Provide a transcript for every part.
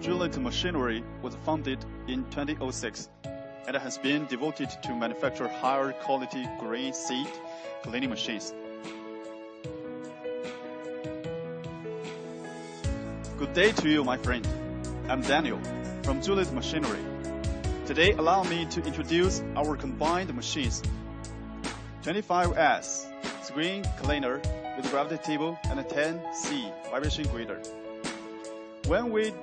Juliet Machinery was founded in 2006 and has been devoted to manufacture higher quality grain seed cleaning machines. Good day to you, my friend. I'm Daniel from Juliet Machinery. Today, allow me to introduce our combined machines. 25S screen cleaner with gravity table and a 10C vibration grater. When we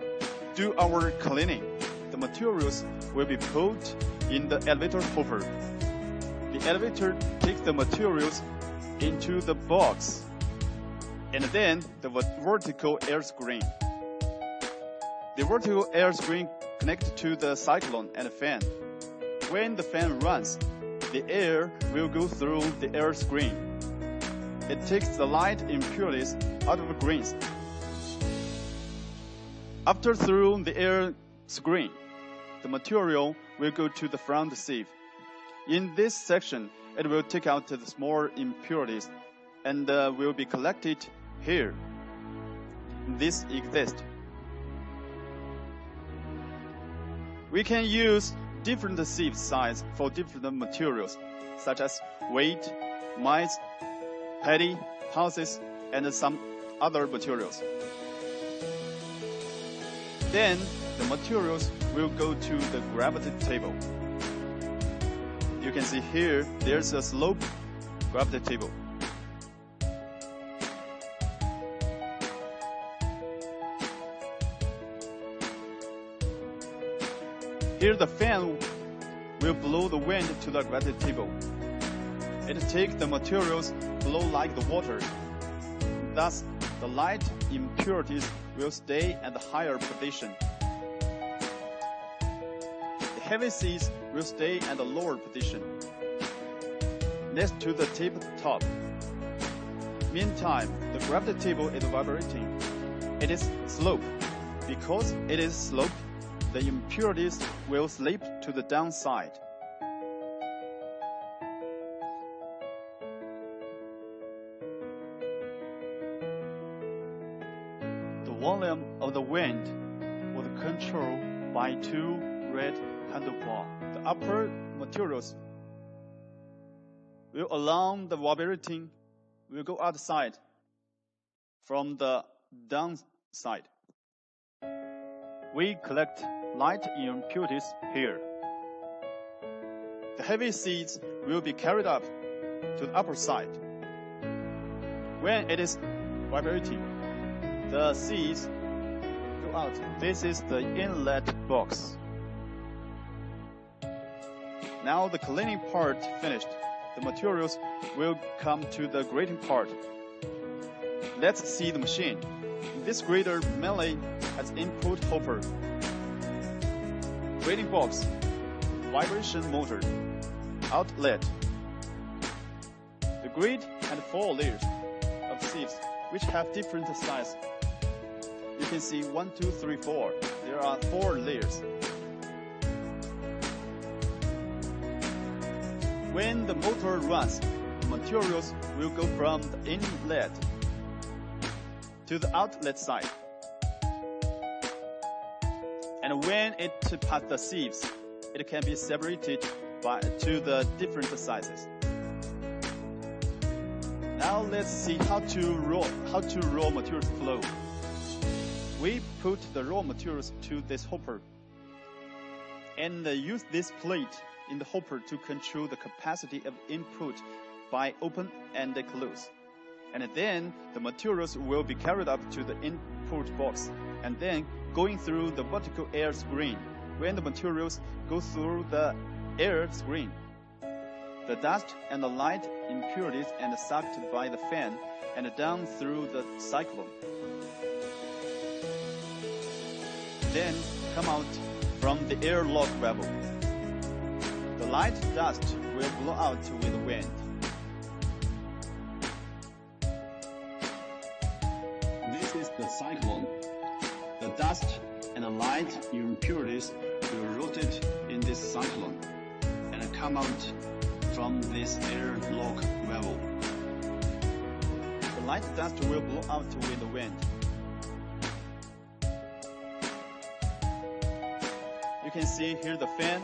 do our cleaning, the materials will be put in the elevator hopper. The elevator takes the materials into the box and then the vertical air screen. The vertical air screen connects to the cyclone and fan. When the fan runs, the air will go through the air screen. It takes the light impurities out of the grains. After through the air screen, the material will go to the front sieve. In this section, it will take out the small impurities and will be collected here. This exists. We can use different sieve size for different materials, such as wheat, maize, paddy, pulses, and some other materials. Then the materials will go to the gravity table. You can see here, there's a slope gravity table. Here the fan will blow the wind to the gravity table. It takes the materials blow like the water. Thus, the light impurities will stay at the higher position. The heavy seeds will stay at the lower position, next to the tip top. Meantime, the gravity table is vibrating. It is slope. Because it is slope, the impurities will slip to the downside. The volume of the wind was controlled by two red handlebars. The upper materials will allow the vibrating will go outside from the downside. We collect light impurities here. The heavy seeds will be carried up to the upper side. When it is vibrating, the seeds go out. This is the inlet box. Now the cleaning part finished. The materials will come to the grating part. Let's see the machine. This grater mainly has input hopper, grating box, vibration motor, outlet. The grate had 4 layers of sieves, which have different sizes. You can see 1, 2, 3, 4. There are 4 layers. When the motor runs, the materials will go from the inlet to the outlet side. And when it passes the sieves, it can be separated to the different sizes. Now let's see how to raw materials flow. We put the raw materials to this hopper and use this plate in the hopper to control the capacity of input by open and close. And then the materials will be carried up to the input box and then going through the vertical air screen. When the materials go through the air screen, the dust and the light impurities are sucked by the fan and down through the cyclone. Then come out from the airlock valve. The light dust will blow out with the wind. This is the cyclone. The dust and the light impurities will rotate in this cyclone and come out from this airlock valve. The light dust will blow out with the wind. can see here the fan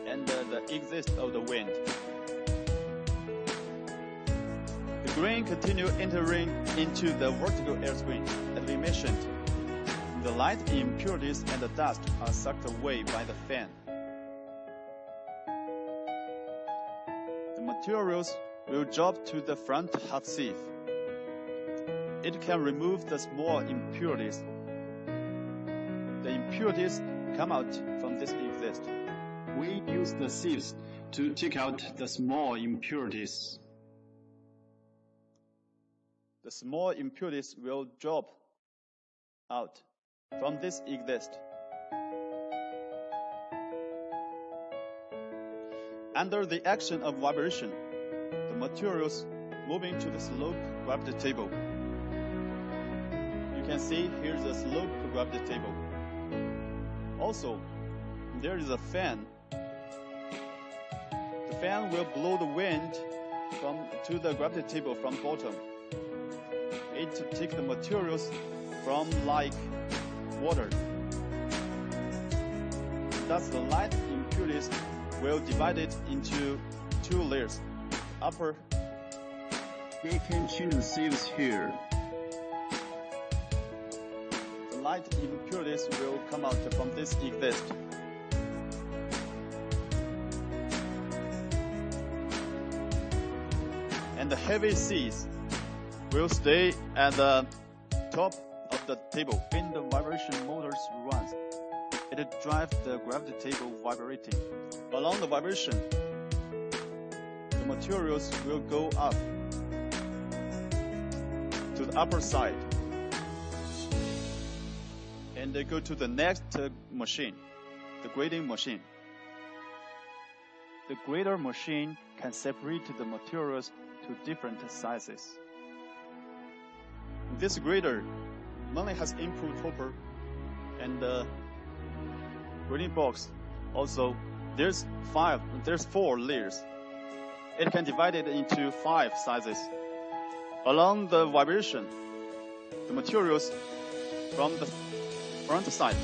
and the exit of the wind. The grain continue entering into the vertical air screen. As we mentioned, the light impurities and the dust are sucked away by the fan. The materials will drop to the front hot sieve. It can remove the small impurities. The impurities come out from this exit. We use the sieves to take out the small impurities. The small impurities will drop out from this exit. Under the action of vibration, the materials moving to the slope gravity table. You can see here's the slope gravity table. Also, there is a fan. The fan will blow the wind to the gravity table from bottom. It takes the materials from like water. Thus, the light impurities will divide it into two layers. Upper. We can change the sieves here. The light impurities will come out from this exit. And the heavy seas will stay at the top of the table when the vibration motors runs. It drives the gravity table vibrating. Along the vibration, the materials will go up to the upper side. And they go to the next machine, the grating machine. The grater machine can separate the materials to different sizes. This grater mainly has input hopper and grating box. Also, there's 4 layers. It can divide it into 5 sizes. Along the vibration, the materials from the front side.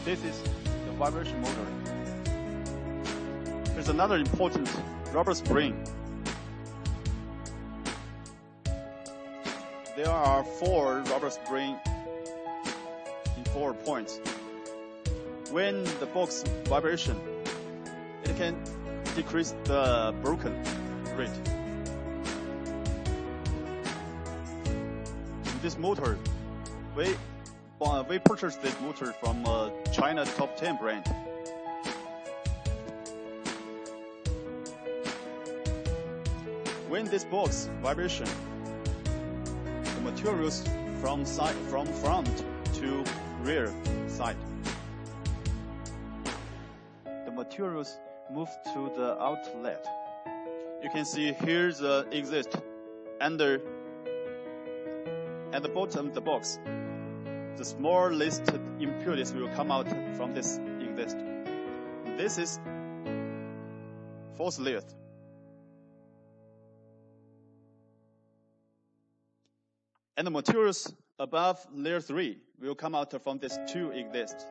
This is the vibration motor. There's another important rubber spring. There are 4 rubber springs in 4 points. When the box vibration, it can decrease the broken rate. This motor, we purchased this motor from China top 10 brand. When this box vibration, the materials from front to rear side, the materials move to the outlet. You can see here's the exit under at the bottom of the box. The small listed impurities will come out from this exit. This is 4th layer. And the materials above layer 3 will come out from these 2 exits.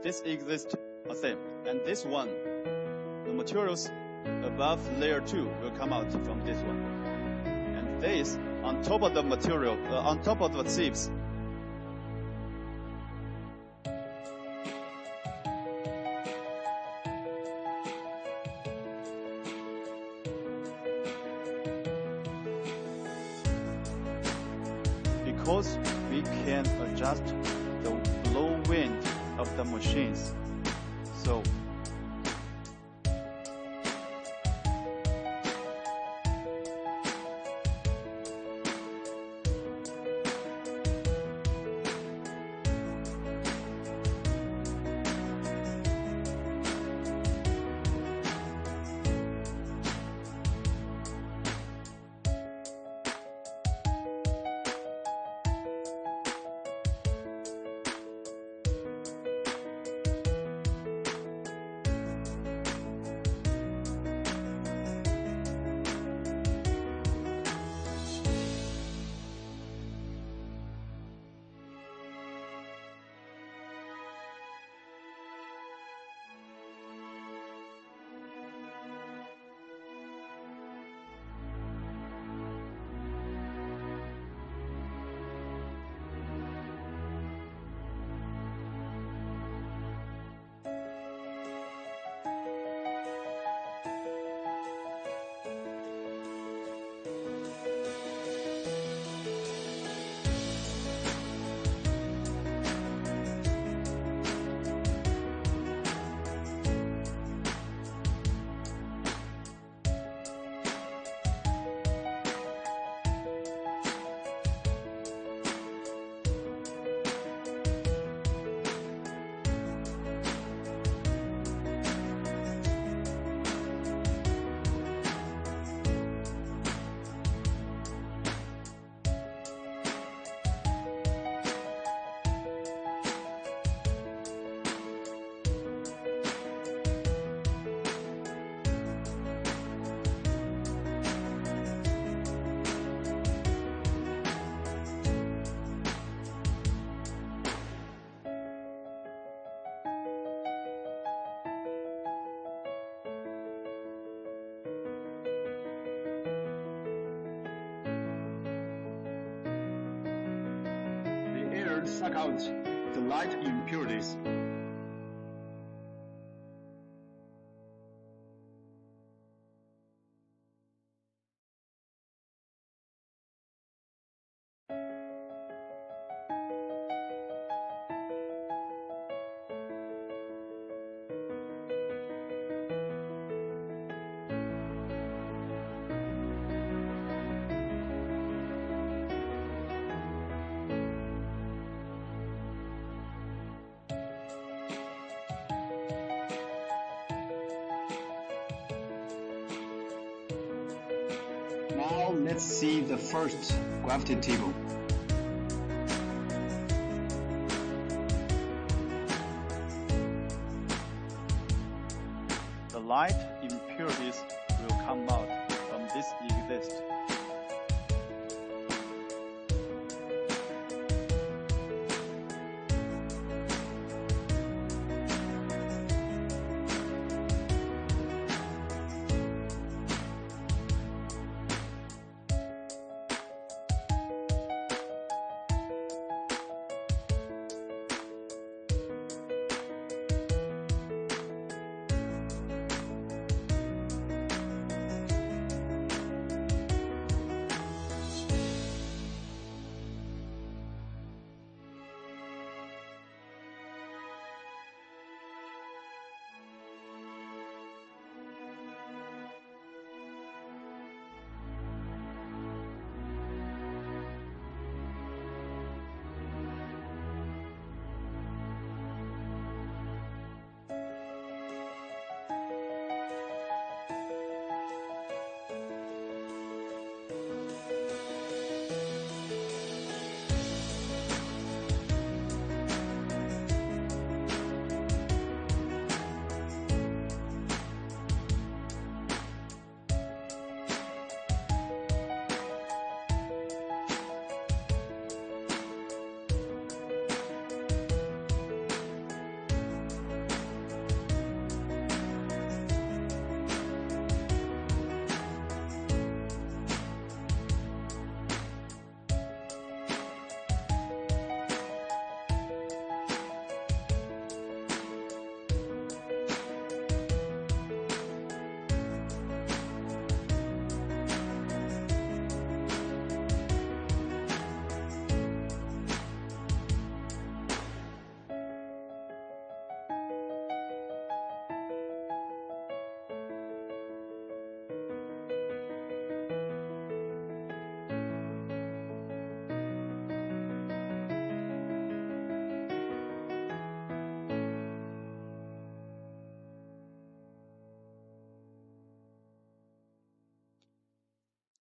This exit are same, and this one, the materials above layer 2 will come out from this one. And this on top of the material, on top of the sieves. Because we can adjust the blow wind of the machines. So suck out the light impurities. Now let's see the first gravity table. The light impurities will come out from this exist.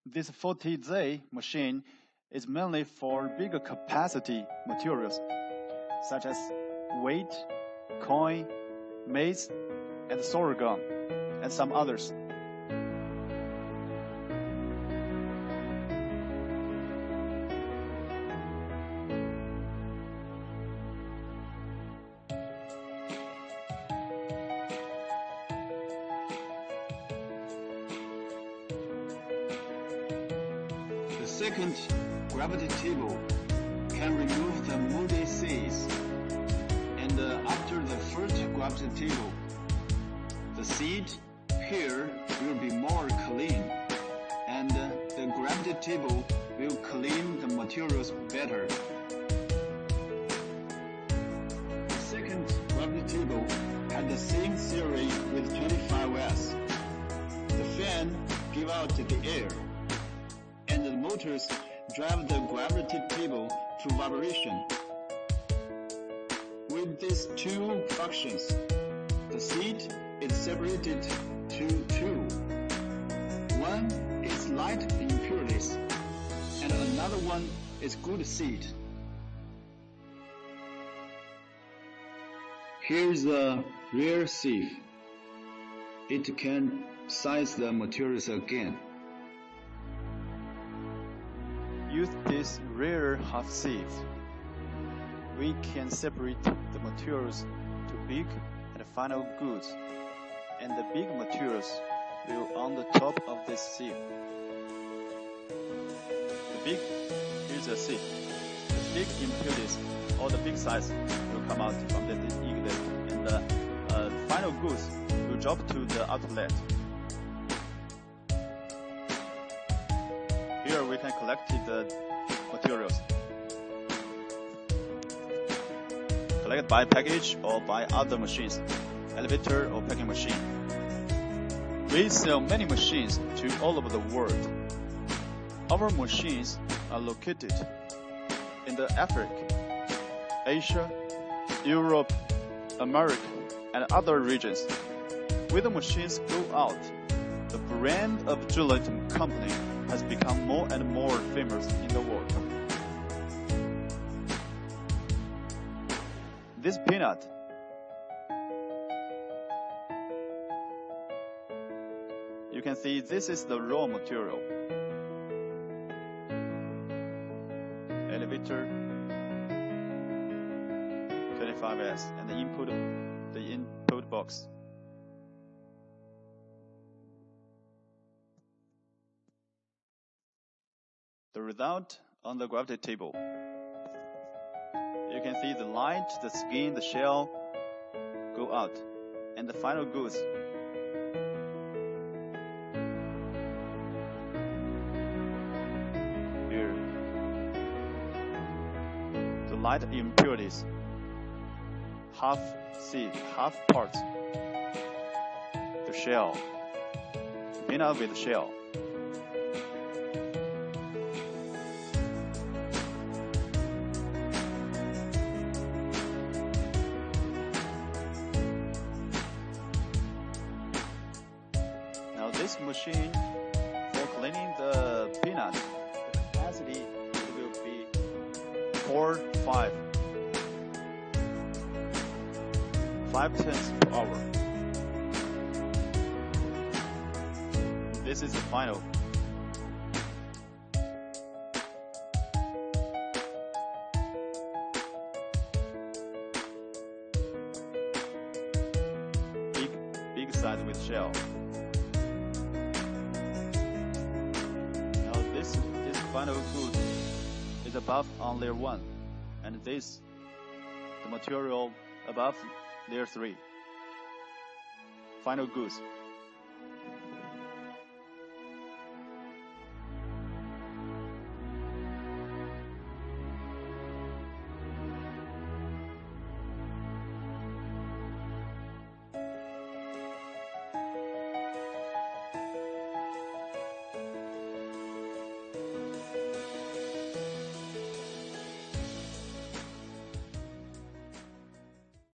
This 40Z machine is mainly for bigger capacity materials, such as wheat, corn, maize, and sorghum, and some others. The second gravity table can remove the moldy seeds, and after the first gravity table, the seed here will be more clean, and the gravity table will clean the materials better. The second gravity table had the same theory with 25S. The fan gives out the air, and the motors drive the gravity table to vibration. With these two functions, the seed is separated to two. One is light impurities, and another one is good seed. Here's a rare sieve. It can size the materials again. Use this rare half sieve. We can separate the materials to big and final goods, and the big materials will on the top of this sieve. The big, here's a sieve. The big impurities or the big size will come out from the inlet, and the final goods will drop to the outlet. Here we can collect the materials. Collect by package or by other machines, elevator or packing machine. We sell many machines to all over the world. Our machines are located in the Africa, Asia, Europe, America, and other regions. When the machines go out, the brand of gelatin company has become more and more famous in the world. This peanut you can see this is the raw material. Elevator 25S and the input box. The result on the gravity table. You can see the light, the skin, the shell go out, and the final goods. Here, the light impurities, half seed, half part, the shell, peanut with shell. This machine for cleaning the peanut, the capacity will be 5 tons per hour. This is the final. Big size with shell. This final good is above on layer 1, and this, the material above layer 3. Final goods.